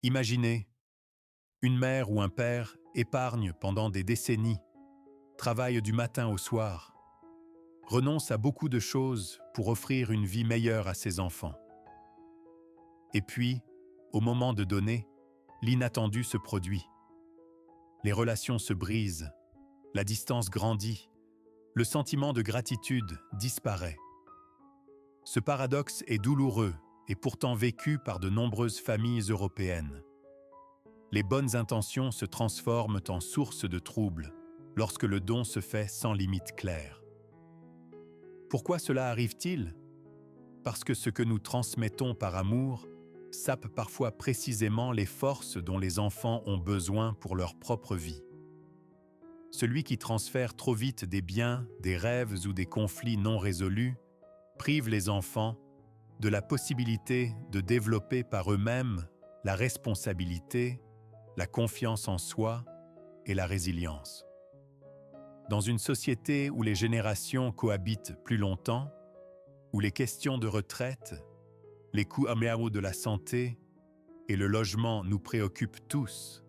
Imaginez, une mère ou un père épargne pendant des décennies, travaille du matin au soir, renonce à beaucoup de choses pour offrir une vie meilleure à ses enfants. Et puis, au moment de donner, l'inattendu se produit. Les relations se brisent, la distance grandit, le sentiment de gratitude disparaît. Ce paradoxe est douloureux et pourtant vécu par de nombreuses familles européennes. Les bonnes intentions se transforment en source de troubles lorsque le don se fait sans limite claire. Pourquoi cela arrive-t-il? Parce que ce que nous transmettons par amour sape parfois précisément les forces dont les enfants ont besoin pour leur propre vie. Celui qui transfère trop vite des biens, des rêves ou des conflits non résolus prive les enfants de la possibilité de développer par eux-mêmes la responsabilité, la confiance en soi et la résilience. Dans une société où les générations cohabitent plus longtemps, où les questions de retraite, les coûts améliorés de la santé et le logement nous préoccupent tous,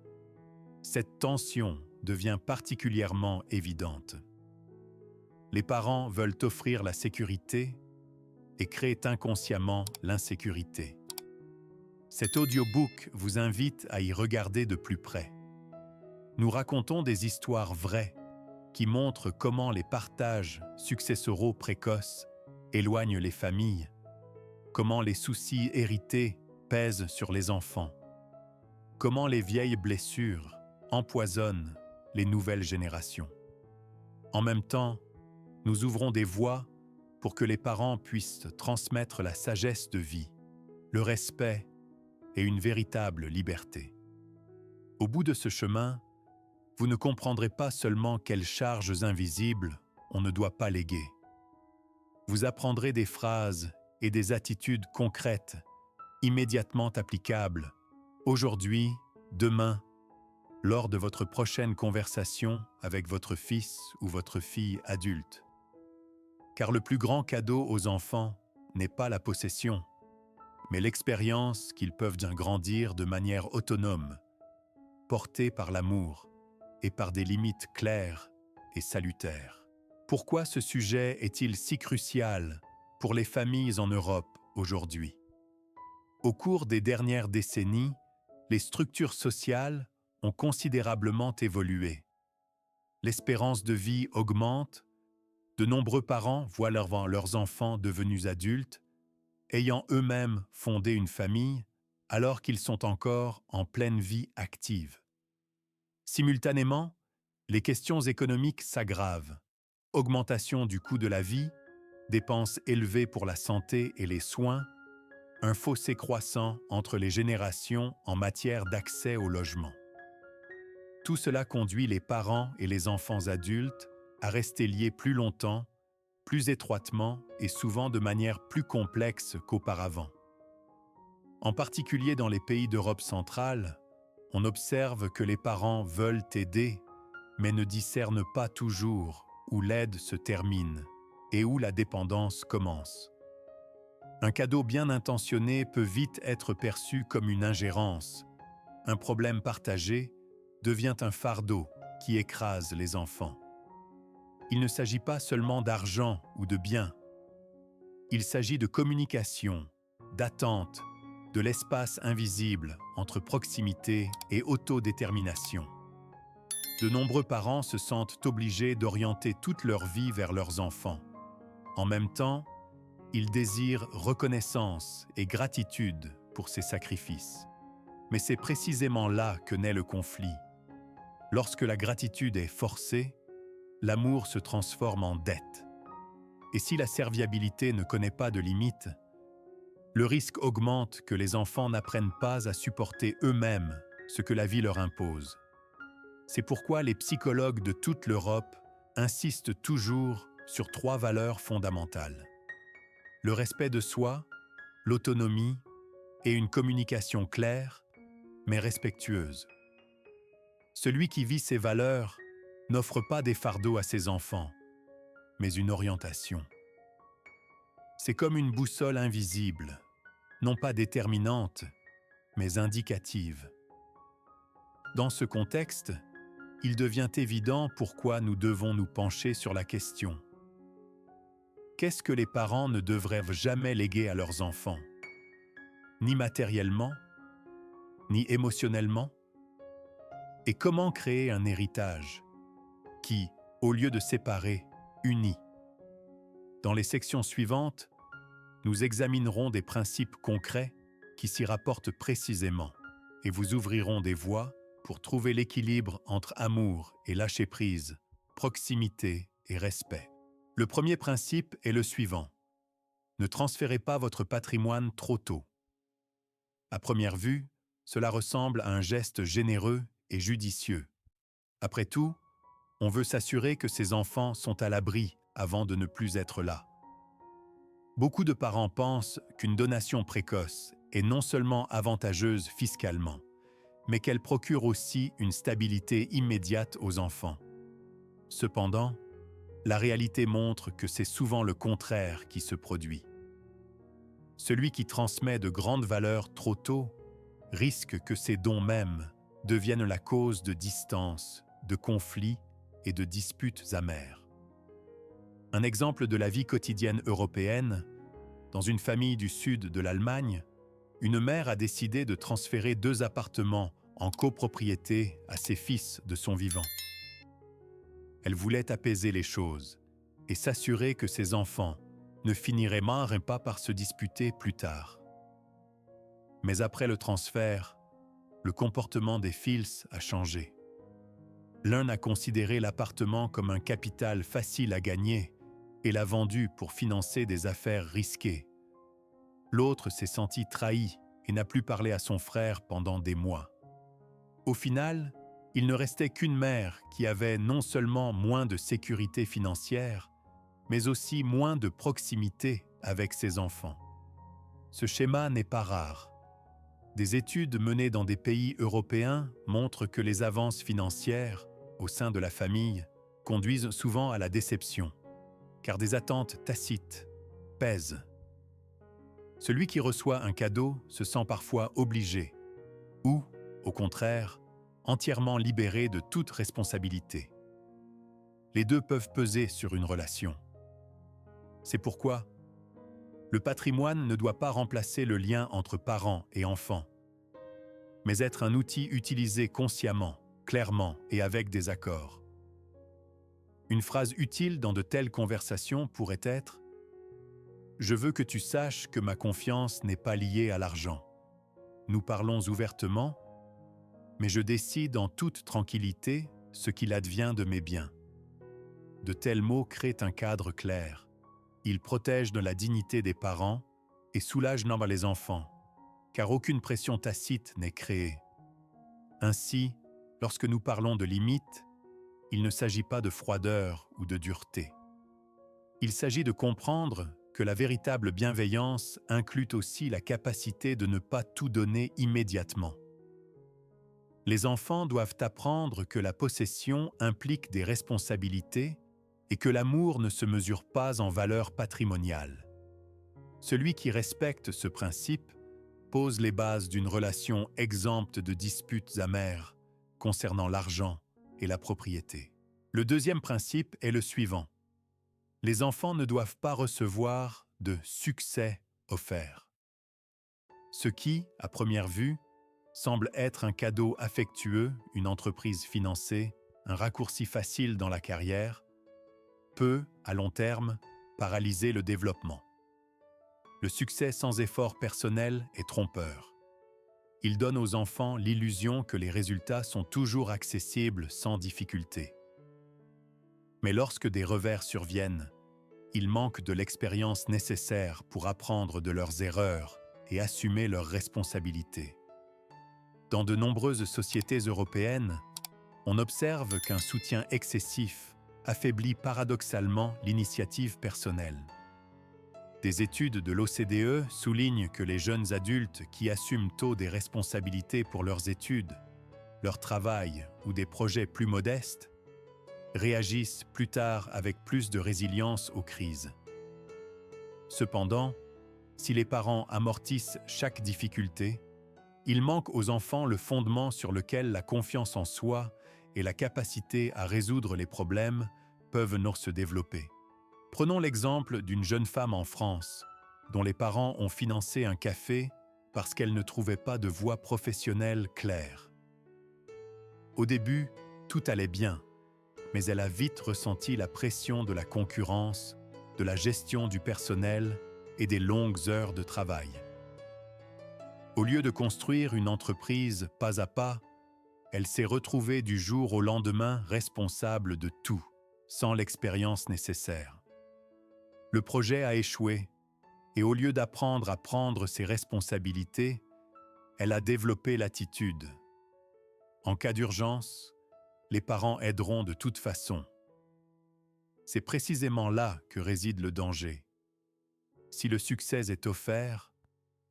cette tension devient particulièrement évidente. Les parents veulent offrir la sécurité et créent inconsciemment l'insécurité. Cet audiobook vous invite à y regarder de plus près. Nous racontons des histoires vraies qui montrent comment les partages successoraux précoces éloignent les familles, comment les soucis hérités pèsent sur les enfants, comment les vieilles blessures empoisonnent les nouvelles générations. En même temps, nous ouvrons des voies pour que les parents puissent transmettre la sagesse de vie, le respect et une véritable liberté. Au bout de ce chemin, vous ne comprendrez pas seulement quelles charges invisibles on ne doit pas léguer. Vous apprendrez des phrases et des attitudes concrètes, immédiatement applicables, aujourd'hui, demain, lors de votre prochaine conversation avec votre fils ou votre fille adulte. Car le plus grand cadeau aux enfants n'est pas la possession, mais l'expérience qu'ils peuvent grandir de manière autonome, portés par l'amour et par des limites claires et salutaires. Pourquoi ce sujet est-il si crucial pour les familles en Europe aujourd'hui? Au cours des dernières décennies, les structures sociales ont considérablement évolué. L'espérance de vie augmente, de nombreux parents voient leurs enfants devenus adultes, ayant eux-mêmes fondé une famille alors qu'ils sont encore en pleine vie active. Simultanément, les questions économiques s'aggravent. Augmentation du coût de la vie, dépenses élevées pour la santé et les soins, un fossé croissant entre les générations en matière d'accès au logement. Tout cela conduit les parents et les enfants adultes à rester liés plus longtemps, plus étroitement et souvent de manière plus complexe qu'auparavant. En particulier dans les pays d'Europe centrale, on observe que les parents veulent aider, mais ne discernent pas toujours où l'aide se termine et où la dépendance commence. Un cadeau bien intentionné peut vite être perçu comme une ingérence. Un problème partagé devient un fardeau qui écrase les enfants. Il ne s'agit pas seulement d'argent ou de biens. Il s'agit de communication, d'attente, de l'espace invisible entre proximité et autodétermination. De nombreux parents se sentent obligés d'orienter toute leur vie vers leurs enfants. En même temps, ils désirent reconnaissance et gratitude pour ces sacrifices. Mais c'est précisément là que naît le conflit. Lorsque la gratitude est forcée, l'amour se transforme en dette. Et si la serviabilité ne connaît pas de limites, le risque augmente que les enfants n'apprennent pas à supporter eux-mêmes ce que la vie leur impose. C'est pourquoi les psychologues de toute l'Europe insistent toujours sur 3 valeurs fondamentales. Le respect de soi, l'autonomie et une communication claire, mais respectueuse. Celui qui vit ces valeurs n'offre pas des fardeaux à ses enfants, mais une orientation. C'est comme une boussole invisible, non pas déterminante, mais indicative. Dans ce contexte, il devient évident pourquoi nous devons nous pencher sur la question. Qu'est-ce que les parents ne devraient jamais léguer à leurs enfants? Ni matériellement, ni émotionnellement? Et comment créer un héritage qui, au lieu de séparer, unit? Dans les sections suivantes, nous examinerons des principes concrets qui s'y rapportent précisément et vous ouvrirons des voies pour trouver l'équilibre entre amour et lâcher-prise, proximité et respect. Le premier principe est le suivant. Ne transférez pas votre patrimoine trop tôt. À première vue, cela ressemble à un geste généreux et judicieux. Après tout, on veut s'assurer que ses enfants sont à l'abri avant de ne plus être là. Beaucoup de parents pensent qu'une donation précoce est non seulement avantageuse fiscalement, mais qu'elle procure aussi une stabilité immédiate aux enfants. Cependant, la réalité montre que c'est souvent le contraire qui se produit. Celui qui transmet de grandes valeurs trop tôt risque que ses dons mêmes deviennent la cause de distance, de conflits et de disputes amères. Un exemple de la vie quotidienne européenne, dans une famille du sud de l'Allemagne, une mère a décidé de transférer 2 appartements en copropriété à ses fils de son vivant. Elle voulait apaiser les choses et s'assurer que ses enfants ne finiraient pas par se disputer plus tard. Mais après le transfert, le comportement des fils a changé. L'un a considéré l'appartement comme un capital facile à gagner et l'a vendu pour financer des affaires risquées. L'autre s'est senti trahi et n'a plus parlé à son frère pendant des mois. Au final, il ne restait qu'une mère qui avait non seulement moins de sécurité financière, mais aussi moins de proximité avec ses enfants. Ce schéma n'est pas rare. Des études menées dans des pays européens montrent que les avances financières, au sein de la famille, conduisent souvent à la déception, car des attentes tacites pèsent. Celui qui reçoit un cadeau se sent parfois obligé, ou, au contraire, entièrement libéré de toute responsabilité. Les deux peuvent peser sur une relation. C'est pourquoi le patrimoine ne doit pas remplacer le lien entre parents et enfants, mais être un outil utilisé consciemment, clairement et avec des accords. Une phrase utile dans de telles conversations pourrait être « Je veux que tu saches que ma confiance n'est pas liée à l'argent. Nous parlons ouvertement, mais je décide en toute tranquillité ce qu'il advient de mes biens. » De tels mots créent un cadre clair. Ils protègent de la dignité des parents et soulagent les enfants, car aucune pression tacite n'est créée. Ainsi, lorsque nous parlons de limites, il ne s'agit pas de froideur ou de dureté. Il s'agit de comprendre que la véritable bienveillance inclut aussi la capacité de ne pas tout donner immédiatement. Les enfants doivent apprendre que la possession implique des responsabilités et que l'amour ne se mesure pas en valeur patrimoniale. Celui qui respecte ce principe pose les bases d'une relation exempte de disputes amères concernant l'argent et la propriété. Le deuxième principe est le suivant. Les enfants ne doivent pas recevoir de succès offert. Ce qui, à première vue, semble être un cadeau affectueux, une entreprise financée, un raccourci facile dans la carrière, peut, à long terme, paralyser le développement. Le succès sans effort personnel est trompeur. Il donne aux enfants l'illusion que les résultats sont toujours accessibles sans difficulté. Mais lorsque des revers surviennent, ils manquent de l'expérience nécessaire pour apprendre de leurs erreurs et assumer leurs responsabilités. Dans de nombreuses sociétés européennes, on observe qu'un soutien excessif affaiblit paradoxalement l'initiative personnelle. Des études de l'OCDE soulignent que les jeunes adultes qui assument tôt des responsabilités pour leurs études, leur travail ou des projets plus modestes réagissent plus tard avec plus de résilience aux crises. Cependant, si les parents amortissent chaque difficulté, Il manque aux enfants le fondement sur lequel la confiance en soi et la capacité à résoudre les problèmes peuvent se développer. Prenons l'exemple d'une jeune femme en France, dont les parents ont financé un café parce qu'elle ne trouvait pas de voie professionnelle claire. Au début, tout allait bien, mais elle a vite ressenti la pression de la concurrence, de la gestion du personnel et des longues heures de travail. Au lieu de construire une entreprise pas à pas, elle s'est retrouvée du jour au lendemain responsable de tout, sans l'expérience nécessaire. Le projet a échoué, et au lieu d'apprendre à prendre ses responsabilités, elle a développé l'attitude. En cas d'urgence, les parents aideront de toute façon. C'est précisément là que réside le danger. Si le succès est offert,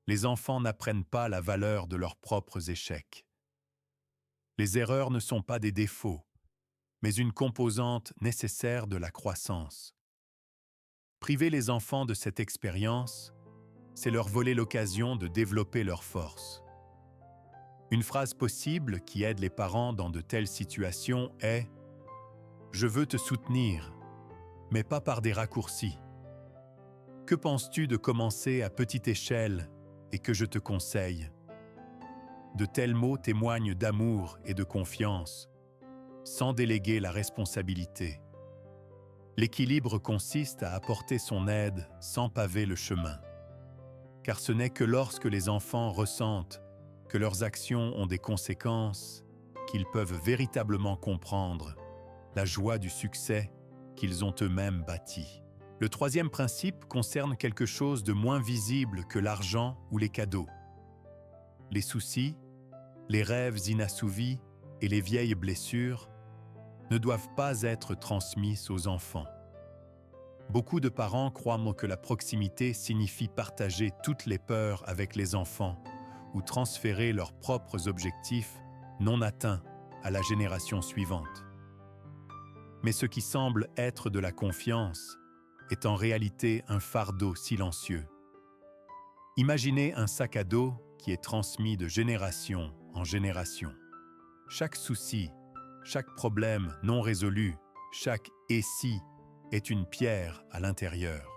les enfants n'apprennent pas la valeur de leurs propres échecs. Les erreurs ne sont pas des défauts, mais une composante nécessaire de la croissance. Priver les enfants de cette expérience, c'est leur voler l'occasion de développer leurs forces. Une phrase possible qui aide les parents dans de telles situations est « Je veux te soutenir, mais pas par des raccourcis. Que penses-tu de commencer à petite échelle et que je te conseille ?» De tels mots témoignent d'amour et de confiance, sans déléguer la responsabilité. L'équilibre consiste à apporter son aide sans paver le chemin. Car ce n'est que lorsque les enfants ressentent que leurs actions ont des conséquences qu'ils peuvent véritablement comprendre la joie du succès qu'ils ont eux-mêmes bâti. Le troisième principe concerne quelque chose de moins visible que l'argent ou les cadeaux. Les soucis, les rêves inassouvis et les vieilles blessures ne doivent pas être transmis aux enfants. Beaucoup de parents croient que la proximité signifie partager toutes les peurs avec les enfants ou transférer leurs propres objectifs non atteints à la génération suivante. Mais ce qui semble être de la confiance est en réalité un fardeau silencieux. Imaginez un sac à dos qui est transmis de génération en génération. Chaque souci, chaque problème non résolu, chaque « et si » est une pierre à l'intérieur.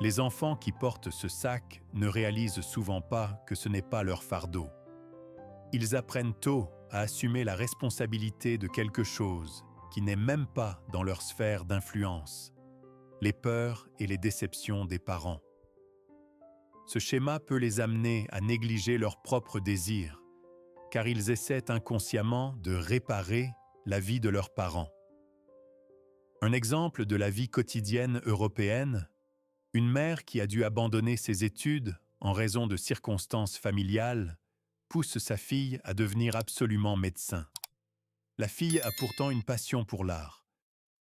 Les enfants qui portent ce sac ne réalisent souvent pas que ce n'est pas leur fardeau. Ils apprennent tôt à assumer la responsabilité de quelque chose qui n'est même pas dans leur sphère d'influence, les peurs et les déceptions des parents. Ce schéma peut les amener à négliger leurs propres désirs, car ils essaient inconsciemment de réparer la vie de leurs parents. Un exemple de la vie quotidienne européenne, une mère qui a dû abandonner ses études en raison de circonstances familiales pousse sa fille à devenir absolument médecin. La fille a pourtant une passion pour l'art.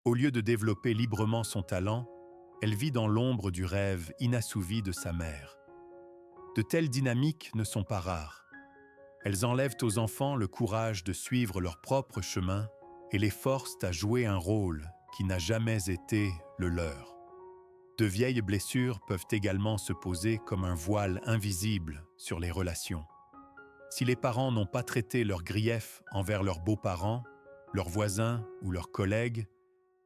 Au lieu de développer librement son talent, elle vit dans l'ombre du rêve inassouvi de sa mère. De telles dynamiques ne sont pas rares. Elles enlèvent aux enfants le courage de suivre leur propre chemin et les forcent à jouer un rôle qui n'a jamais été le leur. De vieilles blessures peuvent également se poser comme un voile invisible sur les relations. Si les parents n'ont pas traité leurs griefs envers leurs beaux-parents, leurs voisins ou leurs collègues,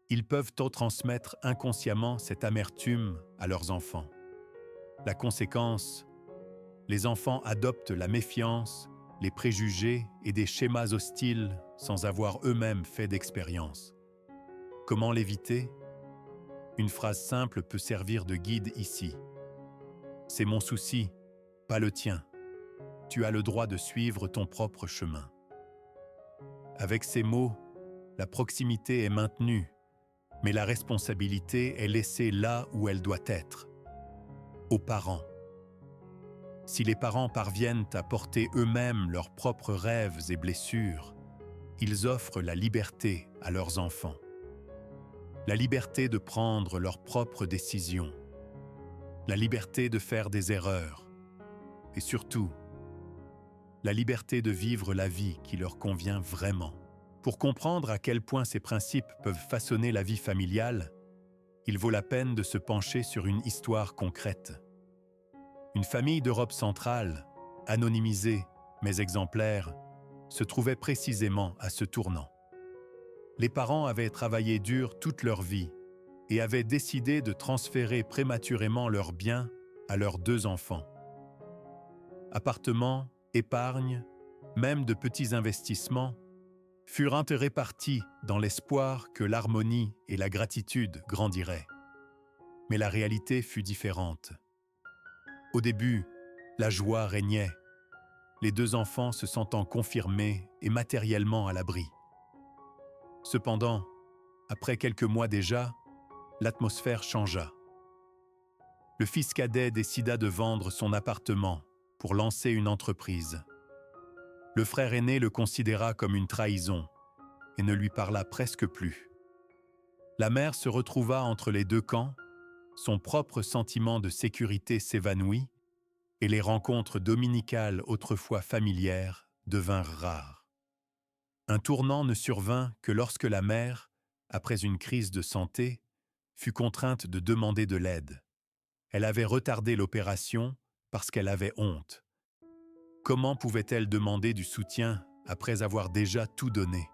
ils peuvent transmettre inconsciemment cette amertume à leurs enfants. La conséquence, les enfants adoptent la méfiance, les préjugés et des schémas hostiles sans avoir eux-mêmes fait d'expérience. Comment l'éviter ? Une phrase simple peut servir de guide ici. C'est mon souci, pas le tien. Tu as le droit de suivre ton propre chemin. Avec ces mots, la proximité est maintenue, mais la responsabilité est laissée là où elle doit être, aux parents. Si les parents parviennent à porter eux-mêmes leurs propres rêves et blessures, ils offrent la liberté à leurs enfants. La liberté de prendre leurs propres décisions, la liberté de faire des erreurs, et surtout, la liberté de vivre la vie qui leur convient vraiment. Pour comprendre à quel point ces principes peuvent façonner la vie familiale, il vaut la peine de se pencher sur une histoire concrète. Une famille d'Europe centrale, anonymisée, mais exemplaire, se trouvait précisément à ce tournant. Les parents avaient travaillé dur toute leur vie et avaient décidé de transférer prématurément leurs biens à leurs 2 enfants. Appartements, épargne, même de petits investissements, furent répartis dans l'espoir que l'harmonie et la gratitude grandiraient. Mais la réalité fut différente. Au début, la joie régnait, les 2 enfants se sentant confirmés et matériellement à l'abri. Cependant, après quelques mois déjà, l'atmosphère changea. Le fils cadet décida de vendre son appartement pour lancer une entreprise. Le frère aîné le considéra comme une trahison et ne lui parla presque plus. La mère se retrouva entre les 2 camps, son propre sentiment de sécurité s'évanouit et les rencontres dominicales autrefois familières devinrent rares. Un tournant ne survint que lorsque la mère, après une crise de santé, fut contrainte de demander de l'aide. Elle avait retardé l'opération parce qu'elle avait honte. Comment pouvait-elle demander du soutien après avoir déjà tout donné?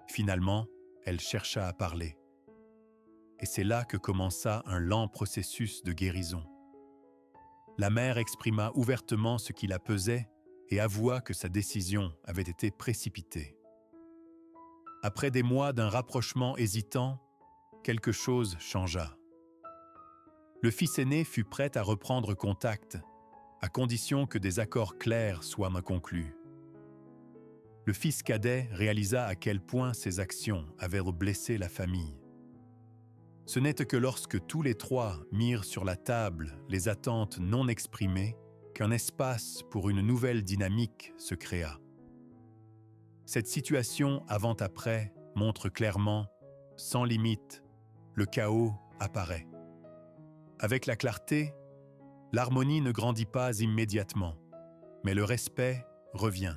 Finalement, elle chercha à parler. Et c'est là que commença un lent processus de guérison. La mère exprima ouvertement ce qui la pesait et avoua que sa décision avait été précipitée. Après des mois d'un rapprochement hésitant, quelque chose changea. Le fils aîné fut prêt à reprendre contact, à condition que des accords clairs soient conclus. Le fils cadet réalisa à quel point ses actions avaient blessé la famille. Ce n'était que lorsque tous les 3 mirent sur la table les attentes non exprimées qu'un espace pour une nouvelle dynamique se créa. Cette situation avant-après montre clairement, sans limite, le chaos apparaît. Avec la clarté, l'harmonie ne grandit pas immédiatement, mais le respect revient.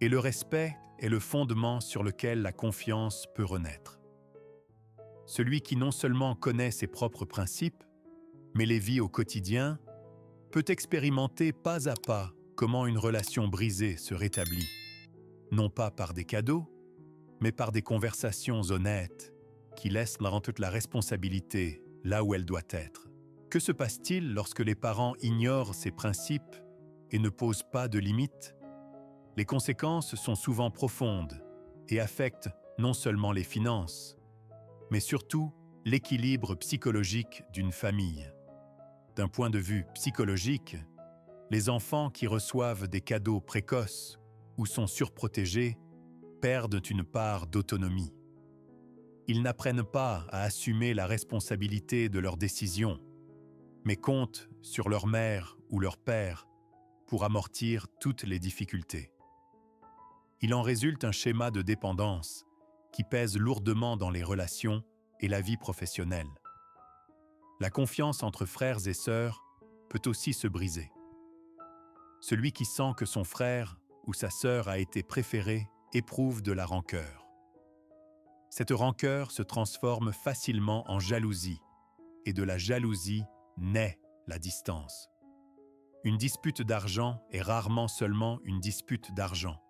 Et le respect est le fondement sur lequel la confiance peut renaître. Celui qui non seulement connaît ses propres principes, mais les vit au quotidien, peut expérimenter pas à pas comment une relation brisée se rétablit, non pas par des cadeaux, mais par des conversations honnêtes qui laissent toute la responsabilité là où elle doit être. Que se passe-t-il lorsque les parents ignorent ces principes et ne posent pas de limites? Les conséquences sont souvent profondes et affectent non seulement les finances, mais surtout l'équilibre psychologique d'une famille. D'un point de vue psychologique, les enfants qui reçoivent des cadeaux précoces ou sont surprotégés perdent une part d'autonomie. Ils n'apprennent pas à assumer la responsabilité de leurs décisions, mais comptent sur leur mère ou leur père pour amortir toutes les difficultés. Il en résulte un schéma de dépendance qui pèse lourdement dans les relations et la vie professionnelle. La confiance entre frères et sœurs peut aussi se briser. Celui qui sent que son frère ou sa sœur a été préféré éprouve de la rancœur. Cette rancœur se transforme facilement en jalousie, et de la jalousie naît la distance. Une dispute d'argent est rarement seulement une dispute d'argent.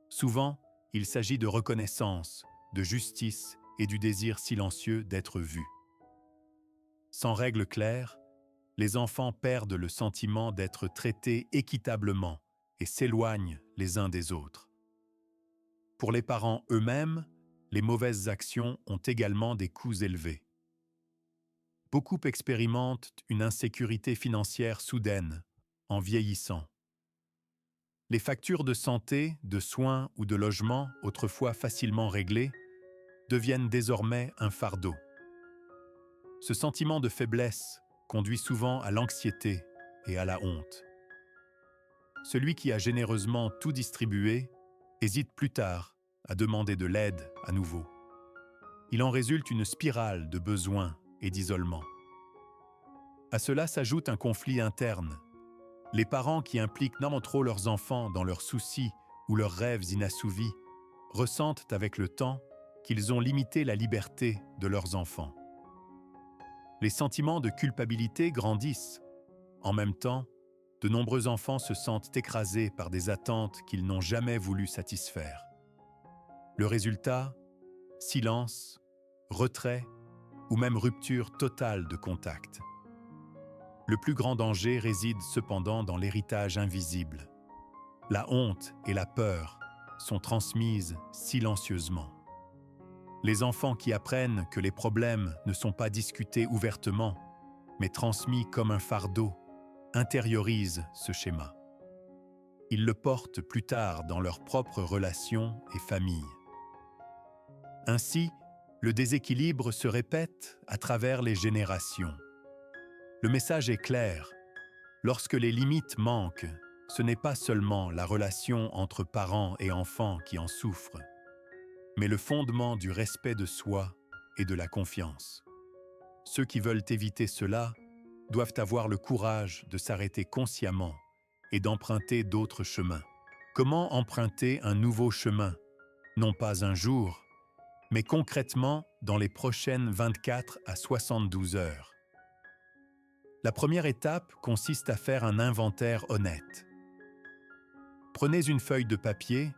Souvent, il s'agit de reconnaissance, de justice et du désir silencieux d'être vu. Sans règles claires, les enfants perdent le sentiment d'être traités équitablement et s'éloignent les uns des autres. Pour les parents eux-mêmes, les mauvaises actions ont également des coûts élevés. Beaucoup expérimentent une insécurité financière soudaine, en vieillissant. Les factures de santé, de soins ou de logement, autrefois facilement réglées, deviennent désormais un fardeau. Ce sentiment de faiblesse conduit souvent à l'anxiété et à la honte. Celui qui a généreusement tout distribué hésite plus tard à demander de l'aide à nouveau. Il en résulte une spirale de besoins et d'isolement. À cela s'ajoute un conflit interne. Les parents qui impliquent non trop leurs enfants dans leurs soucis ou leurs rêves inassouvis ressentent avec le temps qu'ils ont limité la liberté de leurs enfants. Les sentiments de culpabilité grandissent. En même temps, de nombreux enfants se sentent écrasés par des attentes qu'ils n'ont jamais voulu satisfaire. Le résultat, silence, retrait ou même rupture totale de contact. Le plus grand danger réside cependant dans l'héritage invisible. La honte et la peur sont transmises silencieusement. Les enfants qui apprennent que les problèmes ne sont pas discutés ouvertement, mais transmis comme un fardeau, intériorisent ce schéma. Ils le portent plus tard dans leurs propres relations et familles. Ainsi, le déséquilibre se répète à travers les générations. Le message est clair. Lorsque les limites manquent, ce n'est pas seulement la relation entre parents et enfants qui en souffre, mais le fondement du respect de soi et de la confiance. Ceux qui veulent éviter cela doivent avoir le courage de s'arrêter consciemment et d'emprunter d'autres chemins. Comment emprunter un nouveau chemin? Non pas un jour, mais concrètement dans les prochaines 24 à 72 heures. La première étape consiste à faire un inventaire honnête. Prenez une feuille de papier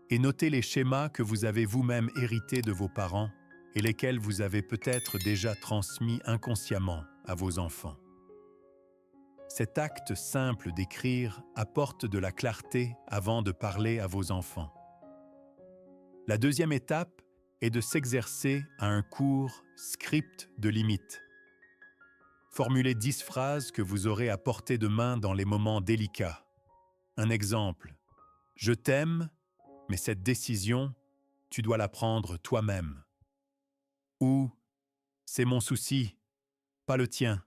et notez les schémas que vous avez vous-même hérités de vos parents et lesquels vous avez peut-être déjà transmis inconsciemment à vos enfants. Cet acte simple d'écrire apporte de la clarté avant de parler à vos enfants. La deuxième étape est de s'exercer à un court script de limites. Formulez 10 phrases que vous aurez à portée de main dans les moments délicats. Un exemple, « Je t'aime, mais cette décision, tu dois la prendre toi-même. » Ou « C'est mon souci, pas le tien,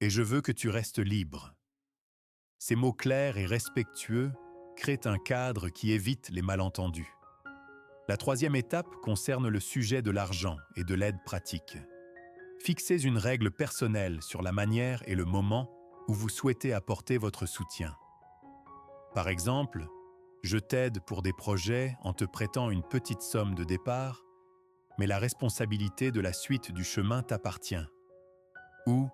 et je veux que tu restes libre. » Ces mots clairs et respectueux créent un cadre qui évite les malentendus. La troisième étape concerne le sujet de l'argent et de l'aide pratique. Fixez une règle personnelle sur la manière et le moment où vous souhaitez apporter votre soutien. Par exemple, je t'aide pour des projets en te prêtant une petite somme de départ, mais la responsabilité de la suite du chemin t'appartient. Ou,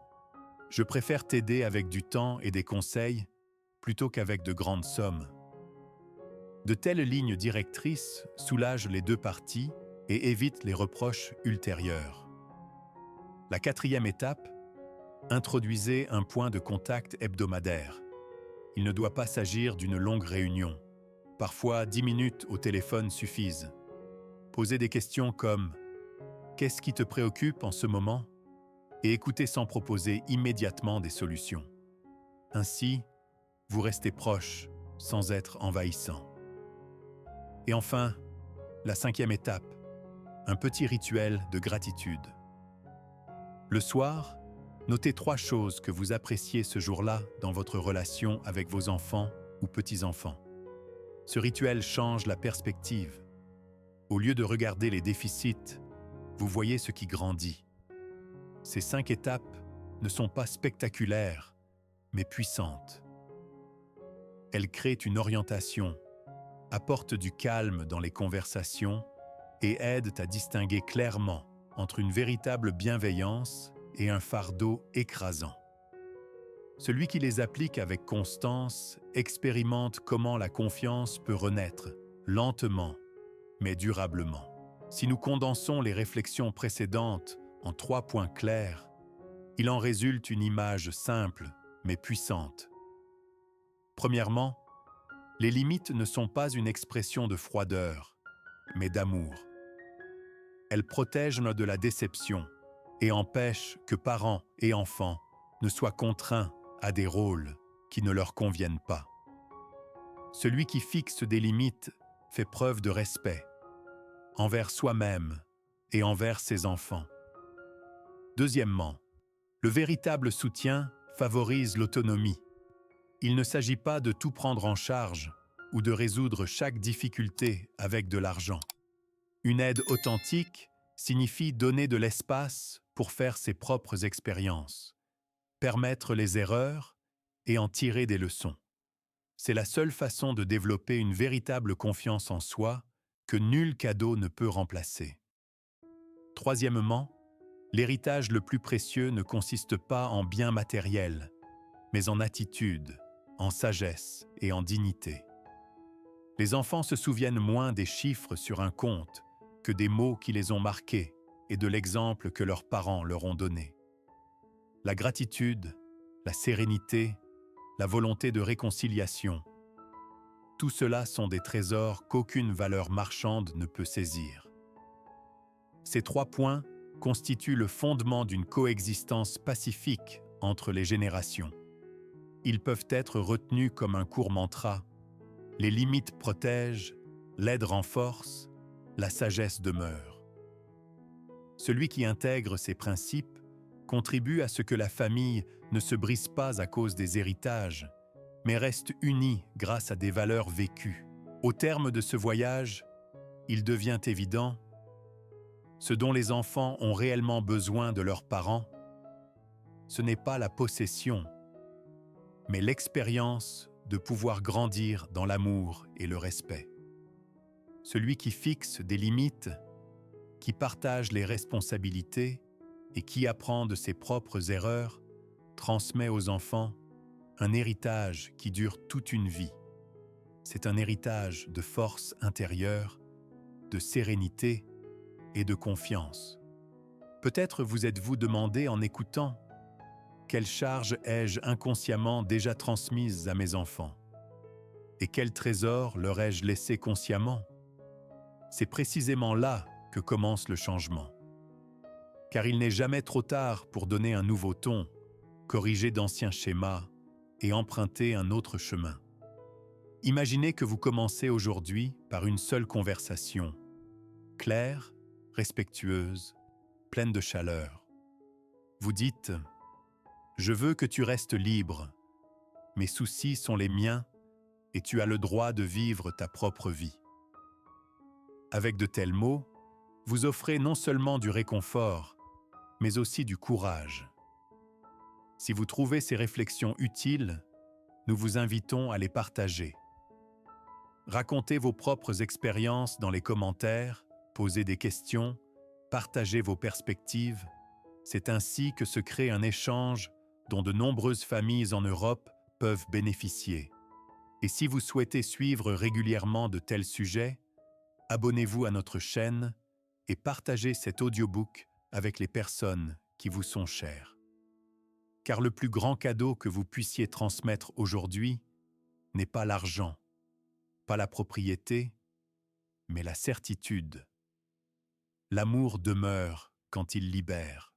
je préfère t'aider avec du temps et des conseils plutôt qu'avec de grandes sommes. De telles lignes directrices soulagent les deux parties et évitent les reproches ultérieurs. La quatrième étape, introduisez un point de contact hebdomadaire. Il ne doit pas s'agir d'une longue réunion. Parfois, 10 minutes au téléphone suffisent. Posez des questions comme « Qu'est-ce qui te préoccupe en ce moment ?» et écoutez sans proposer immédiatement des solutions. Ainsi, vous restez proche sans être envahissant. Et enfin, la cinquième étape, un petit rituel de gratitude. Le soir, notez 3 choses que vous appréciez ce jour-là dans votre relation avec vos enfants ou petits-enfants. Ce rituel change la perspective. Au lieu de regarder les déficits, vous voyez ce qui grandit. Ces 5 étapes ne sont pas spectaculaires, mais puissantes. Elles créent une orientation, apportent du calme dans les conversations et aident à distinguer clairement entre une véritable bienveillance et un fardeau écrasant. Celui qui les applique avec constance expérimente comment la confiance peut renaître, lentement, mais durablement. Si nous condensons les réflexions précédentes en 3 points clairs, il en résulte une image simple, mais puissante. Premièrement, les limites ne sont pas une expression de froideur, mais d'amour. Elles protègent de la déception et empêchent que parents et enfants ne soient contraints à des rôles qui ne leur conviennent pas. Celui qui fixe des limites fait preuve de respect envers soi-même et envers ses enfants. Deuxièmement, le véritable soutien favorise l'autonomie. Il ne s'agit pas de tout prendre en charge ou de résoudre chaque difficulté avec de l'argent. Une aide authentique signifie donner de l'espace pour faire ses propres expériences, permettre les erreurs et en tirer des leçons. C'est la seule façon de développer une véritable confiance en soi que nul cadeau ne peut remplacer. Troisièmement, l'héritage le plus précieux ne consiste pas en biens matériels, mais en attitude, en sagesse et en dignité. Les enfants se souviennent moins des chiffres sur un compte que des mots qui les ont marqués et de l'exemple que leurs parents leur ont donné. La gratitude, la sérénité, la volonté de réconciliation, tout cela sont des trésors qu'aucune valeur marchande ne peut saisir. Ces 3 points constituent le fondement d'une coexistence pacifique entre les générations. Ils peuvent être retenus comme un court mantra. Les limites protègent, l'aide renforce, la sagesse demeure. Celui qui intègre ces principes contribue à ce que la famille ne se brise pas à cause des héritages, mais reste unie grâce à des valeurs vécues. Au terme de ce voyage, il devient évident, ce dont les enfants ont réellement besoin de leurs parents, ce n'est pas la possession, mais l'expérience de pouvoir grandir dans l'amour et le respect. Celui qui fixe des limites, qui partage les responsabilités et qui apprend de ses propres erreurs, transmet aux enfants un héritage qui dure toute une vie. C'est un héritage de force intérieure, de sérénité et de confiance. Peut-être vous êtes-vous demandé en écoutant « Quelle charge ai-je inconsciemment déjà transmise à mes enfants ? Et quel trésor leur ai-je laissé consciemment ?» C'est précisément là que commence le changement. Car il n'est jamais trop tard pour donner un nouveau ton, corriger d'anciens schémas et emprunter un autre chemin. Imaginez que vous commencez aujourd'hui par une seule conversation, claire, respectueuse, pleine de chaleur. Vous dites « Je veux que tu restes libre. Mes soucis sont les miens et tu as le droit de vivre ta propre vie. » Avec de tels mots, vous offrez non seulement du réconfort, mais aussi du courage. Si vous trouvez ces réflexions utiles, nous vous invitons à les partager. Racontez vos propres expériences dans les commentaires, posez des questions, partagez vos perspectives. C'est ainsi que se crée un échange dont de nombreuses familles en Europe peuvent bénéficier. Et si vous souhaitez suivre régulièrement de tels sujets, abonnez-vous à notre chaîne et partagez cet audiobook avec les personnes qui vous sont chères. Car le plus grand cadeau que vous puissiez transmettre aujourd'hui n'est pas l'argent, pas la propriété, mais la certitude. L'amour demeure quand il libère.